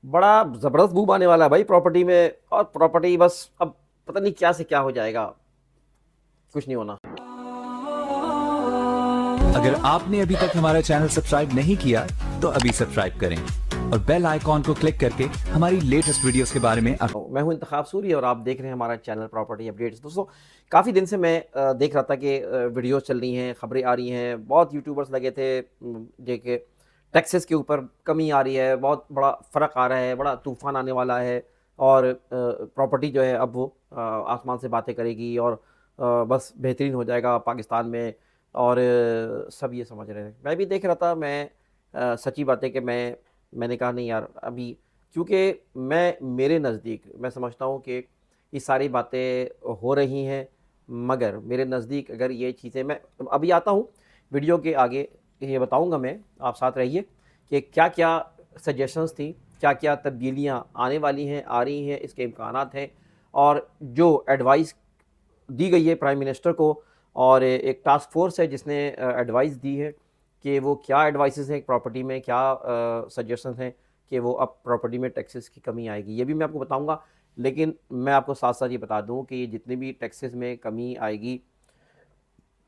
बड़ा ज़बरदस्त बूम आने वाला है भाई प्रॉपर्टी में। और प्रॉपर्टी बस अब पता नहीं क्या से क्या हो जाएगा, कुछ नहीं होना। अगर आपने अभी तक हमारा चैनल सब्सक्राइब नहीं किया तो अभी सब्सक्राइब करें और बेल आइकॉन को क्लिक करके हमारी लेटेस्ट वीडियोस के बारे में मैं हूं इंतखाब सूरी और आप देख रहे हैं हमारा चैनल प्रॉपर्टी अपडेट्स। दोस्तों, काफ़ी दिन से मैं देख रहा था कि वीडियोस चल रही हैं, खबरें आ रही हैं, बहुत यूट्यूबर्स लगे थे जे के टैक्सेस के ऊपर कमी आ रही है, बहुत बड़ा फ़र्क आ रहा है, बड़ा तूफ़ान आने वाला है। और प्रॉपर्टी जो है अब वो आसमान से बातें करेगी और बस बेहतरीन हो जाएगा पाकिस्तान में। और सब ये समझ रहे हैं, मैं भी देख रहा था। मैं सच्ची बात है कि मैंने कहा नहीं यार, अभी क्योंकि मेरे नज़दीक मैं समझता हूँ कि ये सारी बातें हो रही हैं, मगर मेरे नज़दीक अगर ये चीज़ें, मैं अभी आता हूँ वीडियो के आगे, ये बताऊँगा मैं, आप साथ रहिए कि क्या-क्या सजेशंस थी, क्या-क्या तब्दीलियाँ आने वाली हैं, आ रही हैं, इसके इम्कानात हैं। और जो एडवाइस दी गई है प्राइम मिनिस्टर को, और एक टास्क फोर्स है जिसने एडवाइस दी है कि वो क्या एडवाइसेस हैं प्रॉपर्टी में, क्या सजेशंस हैं कि वो अब प्रॉपर्टी में टैक्सेस की कमी आएगी, ये भी मैं आपको बताऊंगा। लेकिन मैं आपको साथ साथ ये बता दूं कि ये जितनी भी टैक्सेस में कमी आएगी,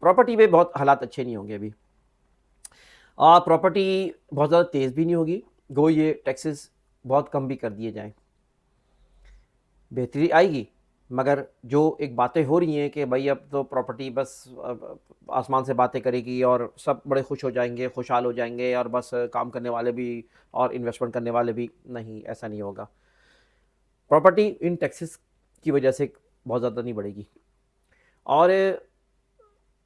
प्रॉपर्टी में बहुत हालात अच्छे नहीं होंगे अभी। प्रॉपर्टी बहुत ज़्यादा तेज़ भी नहीं होगी, गो ये टैक्सेस बहुत कम भी कर दिए जाएं, बेहतरी आएगी। मगर जो एक बातें हो रही हैं कि भाई अब तो प्रॉपर्टी बस आसमान से बातें करेगी और सब बड़े खुश हो जाएंगे, खुशहाल हो जाएंगे, और बस काम करने वाले भी और इन्वेस्टमेंट करने वाले भी, नहीं, ऐसा नहीं होगा। प्रॉपर्टी इन टैक्सेस की वजह से बहुत ज़्यादा नहीं बढ़ेगी। और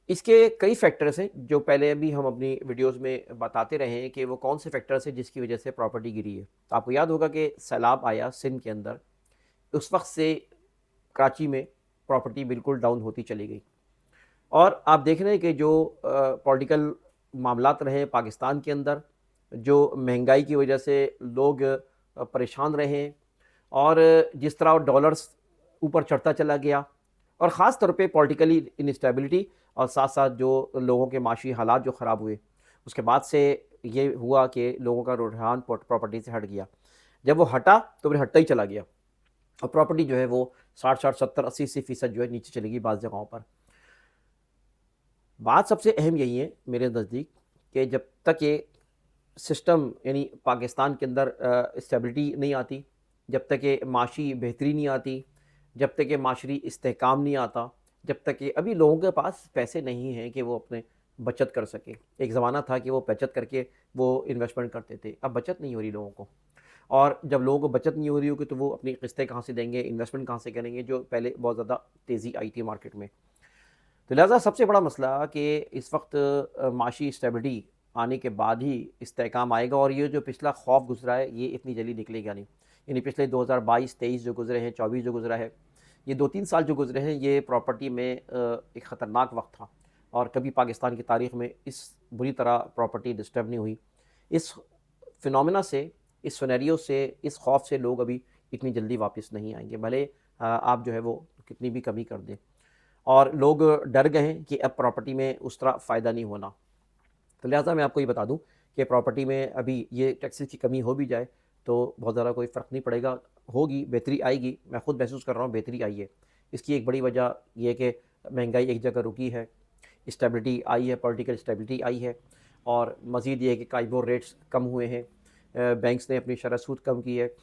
इसके कई फैक्टर्स हैं जो पहले भी हम अपनी वीडियोस में बताते रहे हैं कि वो कौन से फैक्टर्स हैं जिसकी वजह से प्रॉपर्टी गिरी है। तो आपको याद होगा कि सैलाब आया सिंध के अंदर, उस वक्त से कराची में प्रॉपर्टी बिल्कुल डाउन होती चली गई। और आप देख रहे हैं कि जो पॉलिटिकल मामलात रहे पाकिस्तान के अंदर, जो महंगाई की वजह से लोग परेशान रहे, और जिस तरह डॉलर्स ऊपर चढ़ता चला गया, और ख़ास तौर पे पॉलिटिकली इनस्टेबिलिटी, और साथ साथ जो लोगों के माशी हालात जो ख़राब हुए, उसके बाद से ये हुआ कि लोगों का रुझान प्रॉपर्टी से हट गया। जब वो हटा तो फिर हटता ही चला गया, और प्रॉपर्टी जो है वो 60-60, 70-80-80% जो है नीचे चलेगी बाज़ जगहों पर। बात सबसे अहम यही है मेरे नज़दीक कि जब तक ये सिस्टम यानी पाकिस्तान के अंदर स्टेबिलिटी नहीं आती, जब तक ये माशी बेहतरी नहीं आती, जब तक ये माशरी इस्तेहकाम नहीं आता, जब तक ये, अभी लोगों के पास पैसे नहीं हैं कि वो अपने बचत कर सके। एक ज़माना था कि वो बचत करके वो इन्वेस्टमेंट करते थे, अब बचत नहीं हो रही लोगों को। और जब लोगों को बचत नहीं हो रही होगी तो वो अपनी किस्तें कहाँ से देंगे, इन्वेस्टमेंट कहाँ से करेंगे, जो पहले बहुत ज़्यादा तेज़ी आई थी मार्केट में। तो लिहाजा सबसे बड़ा मसला कि इस वक्त माशी स्टेबिलिटी आने के बाद ही इस्तेहकाम आएगा, और ये जो पिछला खौफ गुजरा है ये इतनी जल्दी निकलेगा नहीं। यानी पिछले 2022-23 जो गुजरे हैं, 24 जो गुजरा है, ये 2-3 साल जो गुजरे हैं, ये प्रॉपर्टी में एक ख़तरनाक वक्त था। और कभी पाकिस्तान की तारीख़ में इस बुरी तरह प्रॉपर्टी डिस्टर्ब नहीं हुई। इस फिनोमेना से, इस सिनेरियो से, इस खौफ से लोग अभी इतनी जल्दी वापस नहीं आएंगे, भले आप जो है वो कितनी भी कमी कर दें। और लोग डर गए हैं कि अब प्रॉपर्टी में उस तरह फ़ायदा नहीं होना। तो लिहाजा मैं आपको ये बता दूं कि प्रॉपर्टी में अभी ये टैक्सेस की कमी हो भी जाए तो बहुत ज़्यादा कोई फ़र्क नहीं पड़ेगा, होगी, बेहतरी आएगी। मैं खुद महसूस कर रहा हूँ बेहतरी आई है। इसकी एक बड़ी वजह ये है कि महंगाई एक जगह रुकी है, स्टेबिलिटी आई है, पॉलिटिकल स्टेबिलिटी आई है, और मज़ीद ये है कि काइबोर रेट्स कम हुए हैं, बैंक्स ने अपनी शरह सूद कम की है,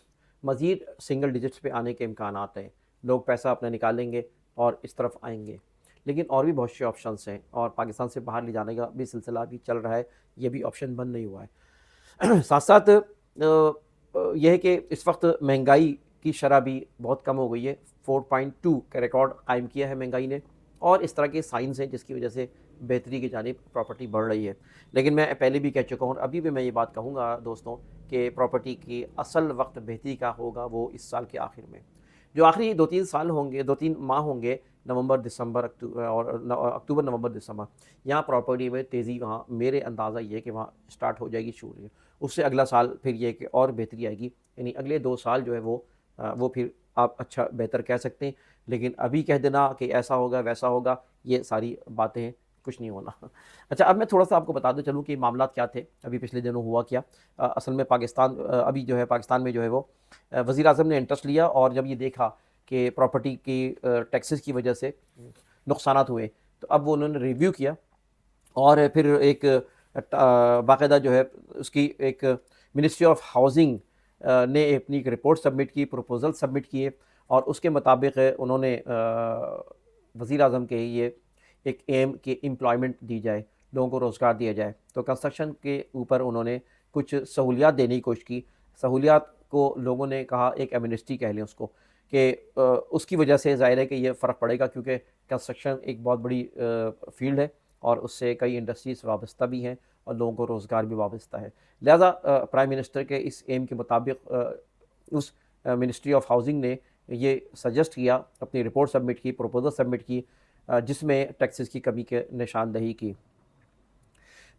मज़ीद सिंगल डिजिट्स पे आने के इम्कानात हैं, लोग पैसा अपना निकालेंगे और इस तरफ आएंगे। लेकिन और भी बहुत से ऑप्शंस हैं, और पाकिस्तान से बाहर ले जाने का भी सिलसिला भी चल रहा है, ये भी ऑप्शन बंद नहीं हुआ है। साथ साथ यह है कि इस वक्त महंगाई की शरह भी बहुत कम हो गई है, 4.2 का रिकॉर्ड कायम किया है महंगाई ने, और इस तरह के साइंस हैं जिसकी वजह से बेहतरी की जानिब प्रॉपर्टी बढ़ रही है। लेकिन मैं पहले भी कह चुका हूँ और अभी भी मैं ये बात कहूँगा दोस्तों कि प्रॉपर्टी की असल वक्त बेहतरी का होगा वो इस साल के आखिर में। जो आखिरी 2-3 साल होंगे, 2-3 माह होंगे, नवंबर, दिसंबर, अक्टूबर, नवंबर, दिसंबर, यहाँ प्रॉपर्टी में तेज़ी, वहाँ मेरे अंदाज़ा ये है कि वहाँ स्टार्ट हो जाएगी, शुरू हो। उससे अगला साल फिर ये कि और बेहतरी आएगी, यानी अगले 2 साल जो है वो फिर आप अच्छा बेहतर कह सकते हैं। लेकिन अभी कह देना कि ऐसा होगा, वैसा होगा, ये सारी बातें कुछ नहीं होना। अच्छा, अब मैं थोड़ा-सा आपको बताते चलूँ कि मामलात क्या थे, अभी पिछले दिनों हुआ क्या। असल में पाकिस्तान अभी जो है पाकिस्तान में जो है वो वज़ीर-ए-आज़म ने इंटरेस्ट लिया और जब ये देखा कि प्रॉपर्टी की टैक्सेस की वजह से नुकसानात हुए, तो अब वो उन्होंने रिव्यू किया और फिर एक बाकायदा जो है उसकी एक मिनिस्ट्री ऑफ हाउसिंग ने अपनी एक रिपोर्ट सबमिट की, प्रपोज़ल सबमिट किए और उसके मुताबिक उन्होंने वज़ीर आज़म के ये एक एम कि एम्प्लॉयमेंट दी जाए, लोगों को रोज़गार दिया जाए। तो कंस्ट्रक्शन के ऊपर उन्होंने कुछ सहूलियात देने की कोशिश की। सहूलियात को लोगों ने कहा एक एमनेस्टी कह लें उसको कि उसकी वजह से ज़ाहिर है कि ये फ़र्क पड़ेगा क्योंकि कंस्ट्रक्शन एक बहुत बड़ी फ़ील्ड है और उससे कई इंडस्ट्रीज़ वाबस्ता भी हैं और लोगों को रोज़गार भी वाबस्ता है। लिहाजा प्राइम मिनिस्टर के इस एम के मुताबिक उस मिनिस्ट्री ऑफ हाउसिंग ने ये सजेस्ट किया, अपनी रिपोर्ट सबमिट की, प्रपोज़ल सबमिट की जिसमें टैक्सेस की कमी के निशानदही की।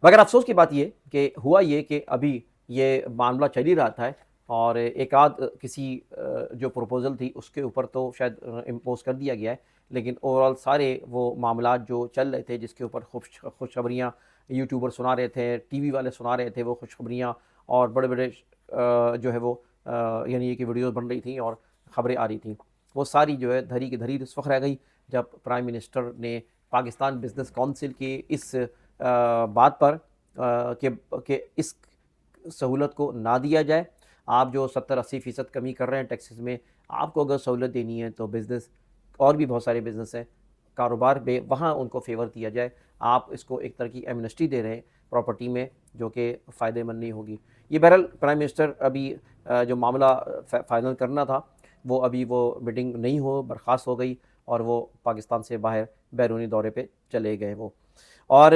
मगर अफ़सोस की बात ये कि हुआ ये कि अभी ये मामला चल ही रहा था और एक आध किसी जो प्रपोज़ल थी उसके ऊपर तो शायद इम्पोज़ कर दिया गया है, लेकिन ओवरऑल सारे वो मामलात जो चल रहे थे जिसके ऊपर खुशखबरियाँ यूट्यूबर सुना रहे थे, टीवी वाले सुना रहे थे वो खुशखबरियाँ और बड़े-बड़े जो है वो यानी कि वीडियोज़ बन रही थी और ख़बरें आ रही थी। वो सारी जो है धरी की धरी उस वक़्त रह गई जब प्राइम मिनिस्टर ने पाकिस्तान बिज़नेस काउंसिल की इस बात पर कि इस सहूलत को ना दिया जाए। आप जो 70-80% कमी कर रहे हैं टैक्सेस में, आपको अगर सहूलत देनी है तो बिज़नेस और भी बहुत सारे बिज़नेस हैं, कारोबार में वहाँ उनको फ़ेवर दिया जाए। आप इसको एक तरह की एमनेस्टी दे रहे हैं प्रॉपर्टी में जो कि फ़ायदेमंद नहीं होगी। ये बहरहाल प्राइम मिनिस्टर अभी जो मामला फ़ाइनल करना था वो अभी वो मीटिंग नहीं हो बर्खास्त हो गई और वो पाकिस्तान से बाहर बैरूनी दौरे पे चले गए वो। और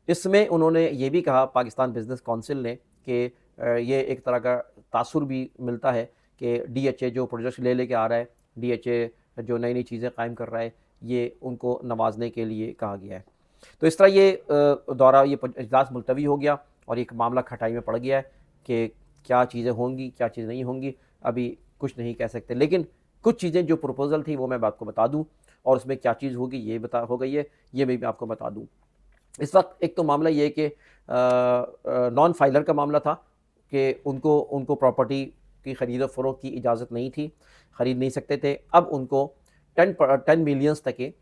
इसमें उन्होंने ये भी कहा पाकिस्तान बिज़नेस काउंसिल ने कि ये एक तरह का तासुर भी मिलता है कि डीएचए जो प्रोजेक्ट्स ले लेके आ रहा है, डीएचए जो नई-नई चीज़ें कायम कर रहा है, ये उनको नवाज़ने के लिए कहा गया है। तो इस तरह ये दौरा ये इजलास मुलतवी हो गया और एक मामला खटाई में पड़ गया है कि क्या चीज़ें होंगी, क्या चीज़ें नहीं होंगी, अभी कुछ नहीं कह सकते। लेकिन कुछ चीज़ें जो प्रपोज़ल थी वो मैं आपको बता दूँ और उसमें क्या चीज़ होगी ये हो गई है, ये मैं भी आपको बता दूँ। इस वक्त एक तो मामला ये है कि नॉन फाइलर का मामला था कि उनको उनको प्रॉपर्टी की ख़रीद फ़रोख्त की इजाज़त नहीं थी, ख़रीद नहीं सकते थे। अब उनको 10 मिलियंस तक के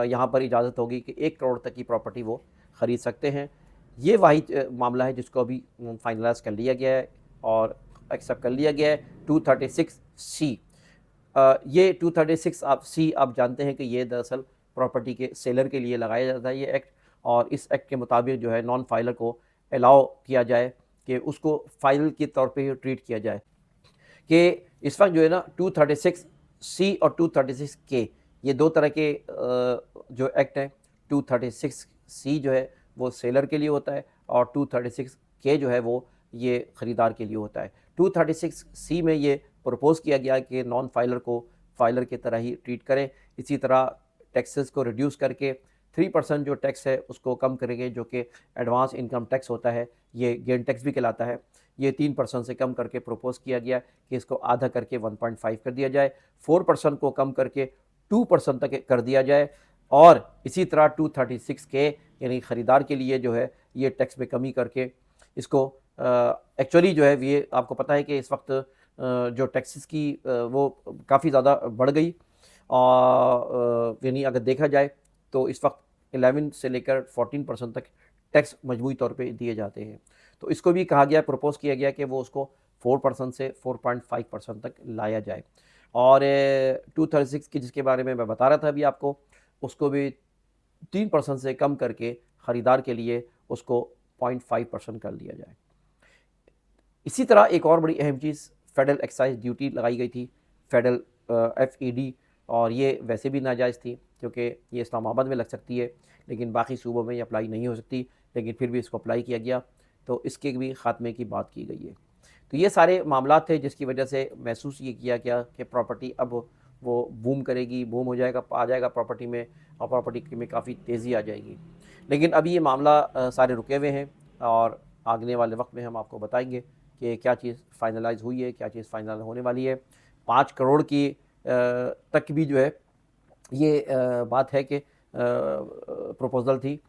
यहाँ पर इजाज़त होगी कि 1 करोड़ तक की प्रॉपर्टी वो ख़रीद सकते हैं। ये वाहिद मामला है जिसको अभी फाइनलाइज़ कर लिया गया है और एक्सेप्ट कर लिया गया है 236C। ये 236 आप जानते हैं कि ये दरअसल प्रॉपर्टी के सेलर के लिए लगाया जाता है ये एक्ट और इस एक्ट के मुताबिक जो है नॉन फाइलर को अलाउ किया जाए कि उसको फाइल के तौर पे ट्रीट किया जाए कि इस वक्त जो है ना 236C और 236K ये दो तरह के जो एक्ट हैं। 236C जो है वो सेलर के लिए होता है और 236K जो है वो ये ख़रीदार के लिए होता है। 236C में ये प्रपोज़ किया गया कि नॉन फाइलर को फाइलर की तरह ही ट्रीट करें। इसी तरह टैक्सेस को रिड्यूस करके 3% जो टैक्स है उसको कम करेंगे जो कि एडवांस इनकम टैक्स होता है, ये गेन टैक्स भी कहलाता है। ये 3% से कम करके प्रपोज़ किया गया कि इसको आधा करके 1.5 कर दिया जाए, 4% को कम करके 2% तक कर दिया जाए और इसी तरह 236K यानी ख़रीदार के लिए जो है ये टैक्स में कमी करके इसको एक्चुअली जो है ये आपको पता है कि इस वक्त जो टैक्सेस की वो काफ़ी ज़्यादा बढ़ गई और यानी अगर देखा जाए तो इस वक्त 11 से लेकर 14% तक टैक्स मजमूई तौर पे दिए जाते हैं। तो इसको भी कहा गया प्रपोज़ किया गया कि वो उसको 4% से 4.5% तक लाया जाए और 236 की जिसके बारे में मैं बता रहा था अभी आपको उसको भी 3% से कम करके ख़रीदार के लिए उसको 0.5% कर लिया जाए। इसी तरह एक और बड़ी अहम चीज़ फेडरल एक्साइज़ ड्यूटी लगाई गई थी, फेडरल FED और ये वैसे भी नाजायज़ थी क्योंकि ये इस्लामाबाद में लग सकती है लेकिन बाकी सूबों में ये अप्लाई नहीं हो सकती, लेकिन फिर भी इसको अप्लाई किया गया तो इसके भी ख़ात्मे की बात की गई है। तो ये सारे मामलात थे जिसकी वजह से महसूस ये किया गया कि प्रॉपर्टी अब वो बूम करेगी, बूम हो जाएगा, आ जाएगा प्रॉपर्टी में और प्रॉपर्टी में काफ़ी तेज़ी आ जाएगी। लेकिन अभी ये मामला सारे रुके हुए हैं और आगने वाले वक्त में हम आपको बताएंगे कि क्या चीज़ फाइनलाइज़ हुई है, क्या चीज़ फाइनल होने वाली है। 5 करोड़ की तक भी जो है ये बात है कि प्रपोज़ल थी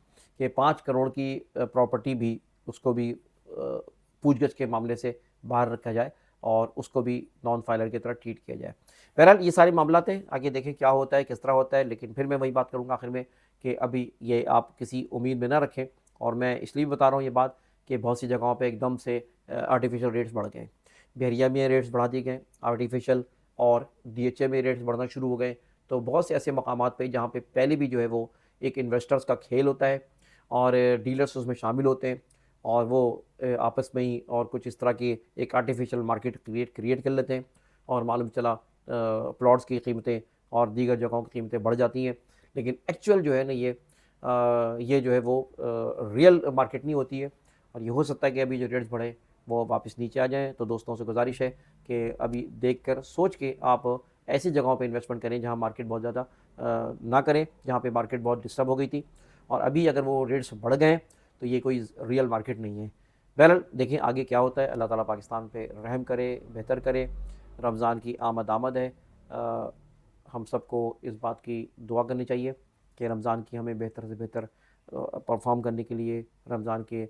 कि 5 करोड़ की प्रॉपर्टी भी उसको भी पूछगछ के मामले से बाहर रखा जाए और उसको भी नॉन फाइलर की तरह ट्रीट किया जाए। बहरहाल ये सारे मामलात हैं, आगे देखें क्या होता है, किस तरह होता है, लेकिन फिर मैं वही बात करूँगा आखिर में कि अभी ये आप किसी उम्मीद में ना रखें। और मैं इसलिए बता रहा हूँ ये बात कि बहुत सी जगहों पे एकदम से आर्टिफिशियल रेट्स बढ़ गए। बहरिया में रेट्स बढ़ा दिए गए आर्टिफिशियल, और डीएचए में रेट्स बढ़ना शुरू हो गए। तो बहुत से ऐसे मकामात पे जहाँ पे पहले भी जो है वो एक इन्वेस्टर्स का खेल होता है और डीलर्स उसमें शामिल होते हैं और वो आपस में ही और कुछ इस तरह की एक आर्टिफिशियल मार्केट क्रिएट कर लेते हैं और मालूम चला प्लॉट्स की कीमतें और दीगर जगहों की कीमतें बढ़ जाती हैं। लेकिन एक्चुअल जो है ना ये जो है वो रियल मार्केट नहीं होती है। और ये हो सकता है कि अभी जो रेट्स बढ़े वो वापस नीचे आ जाएँ। तो दोस्तों से गुजारिश है कि अभी देखकर सोच के आप ऐसी जगहों पे इन्वेस्टमेंट करें जहाँ मार्केट बहुत ज़्यादा ना करें, जहाँ पे मार्केट बहुत डिस्टर्ब हो गई थी। और अभी अगर वो रेट्स बढ़ गए तो ये कोई रियल मार्केट नहीं है। बहरहाल देखें आगे क्या होता है। अल्लाह ताला पाकिस्तान पे रहम करे, बेहतर करे। रमज़ान की आमद है। हम सबको इस बात की दुआ करनी चाहिए कि रमज़ान की हमें बेहतर से बेहतर परफॉर्म करने के लिए रमज़ान के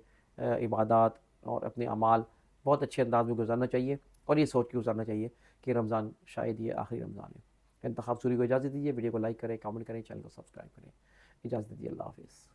इबादत और अपने अमाल बहुत अच्छे अंदाज में गुजारना चाहिए और ये सोच के गुजारना चाहिए कि रमज़ान शायद ये आखिरी रमज़ान है। इंतखाब सूरी को इजाज़त दीजिए। वीडियो को लाइक करें, कमेंट करें, चैनल को सब्सक्राइब करें। इजाज़त दीजिए। अल्लाह हाफ़िज़।